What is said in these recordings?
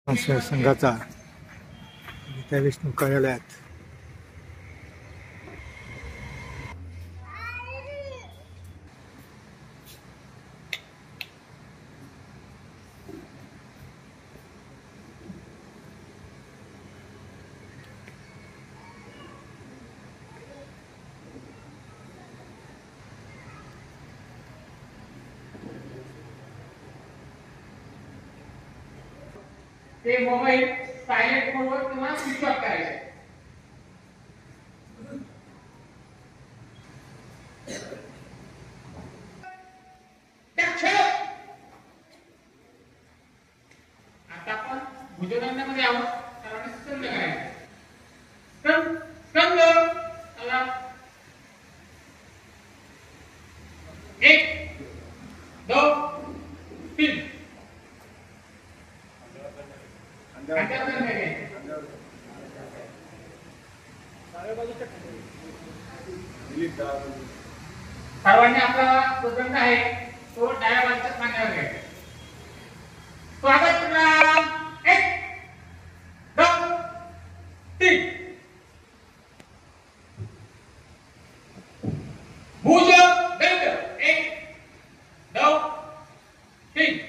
संघाचा त्या विष्णू कार्यालयात ते मोबाईल सायलेंट मोडवर किंवा स्विच ऑफ करायचे. आता आपण भुजदंडामध्ये आहोत. सर्वांनी स्कंद करायचे. स्कंद स्कंद चला 1 2 3 सर्वांनी आपला भुजदंड आहे तो डाव्या बाजूच्या खांद्यावर घ्यायचा. स्वागत प्रणाम 1 2 3 भुजदंड 1 2 3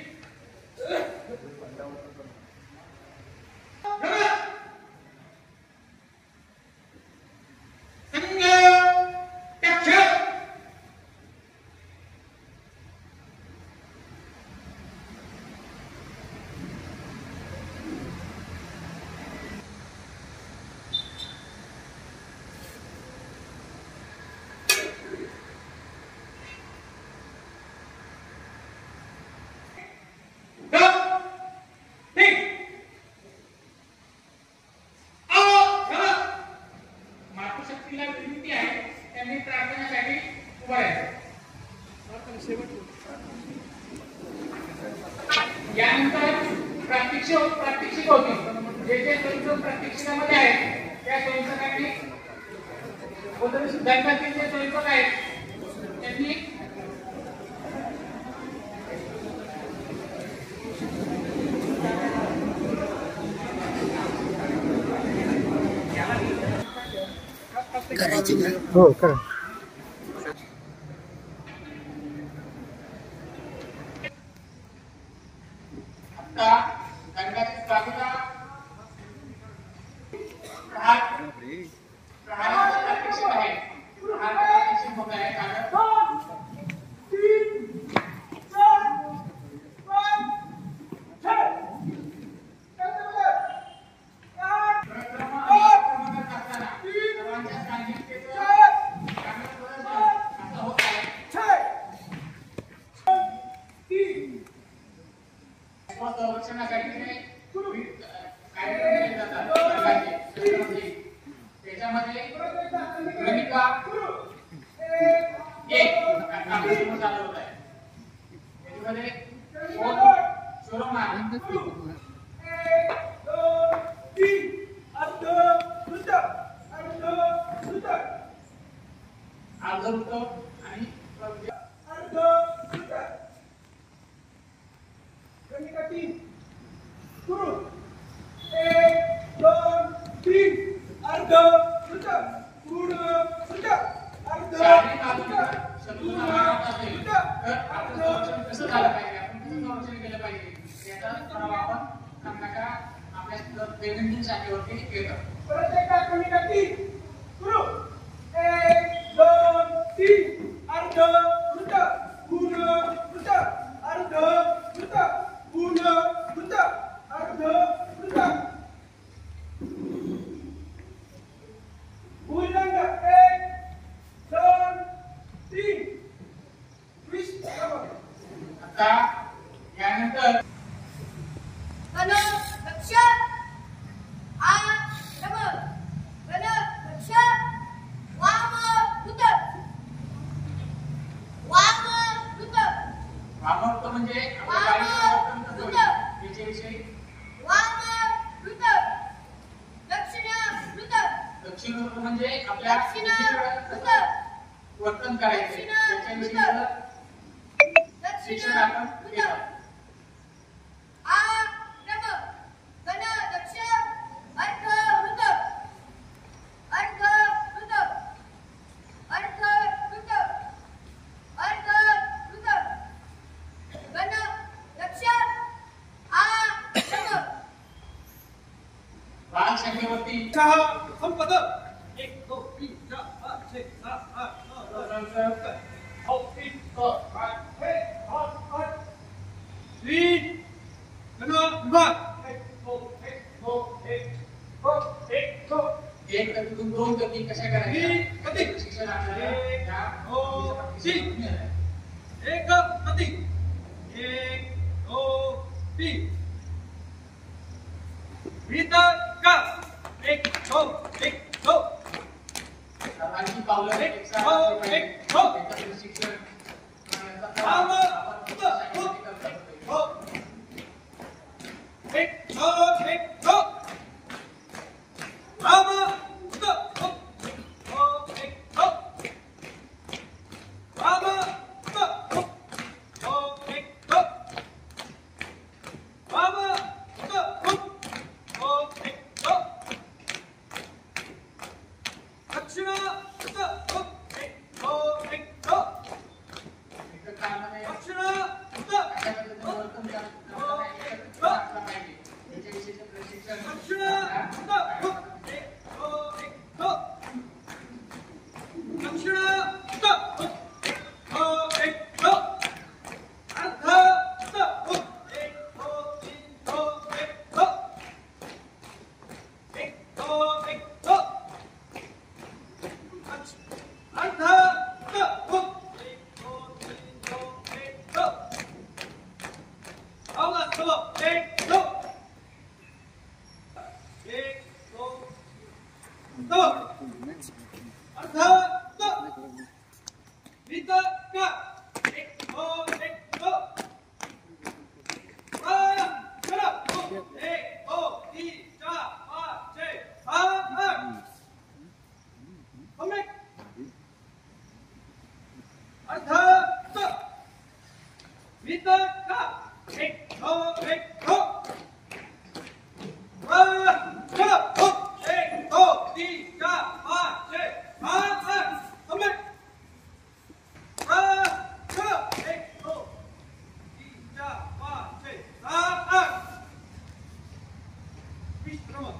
यानंतर प्रात्यक्षिक होती. जे जे स्वयंसेवक प्रात्यक्षिकामध्ये आहेत त्या स्वयंसेवकांनी दंडातील जे स्वयंसेवक आहेत त्यांनी हो करा. दंडाची बाजूला प्रात्यक्षिक आहे. प्रात्यक्षिक होत आहे. संरक्षणासाठी कार्यक्रम केले जातात. त्याच्यामध्ये भूमिका कार्यक्रम चालू होत आहे. त्याच्यामध्ये अर्धवृत्त आणि सुरू 1 2 3 अर्ध सुद्धा पूर्ण सुद्धा अर्ध कसं झालं पाहिजे, आपण कसं संरक्षण केलं पाहिजे याचा सराव आपण आपल्या दैनंदिन शाखेवरती घेतो. परत एकदा कमी गती सुरू 1 2 3 अर्ध सुद्धा पूर्ण सुद्धा अर्ध सुद्धा पूर्ण सुद्धा अर्ध सुद्धा भुजंग 1 2 3 20. आता यानंतर वामवृत्त म्हणजे त्याच्याविषयी दक्षिणवृत्त म्हणजे आपल्या वर्तन करायचे त्याच्याविषयी शिक्षण आपण घेतो. 8 संख्येवरती सहा संपत 1 2 3 4 5 6 7 8 9 10 11 12 3 एक गतीतून 2 गती कशा करायच्या शिक्षण आपल्याला एक गती 1 2 3 भीतर का 1 2 1 2 सर्वांची पावलं शिक्षण Come on.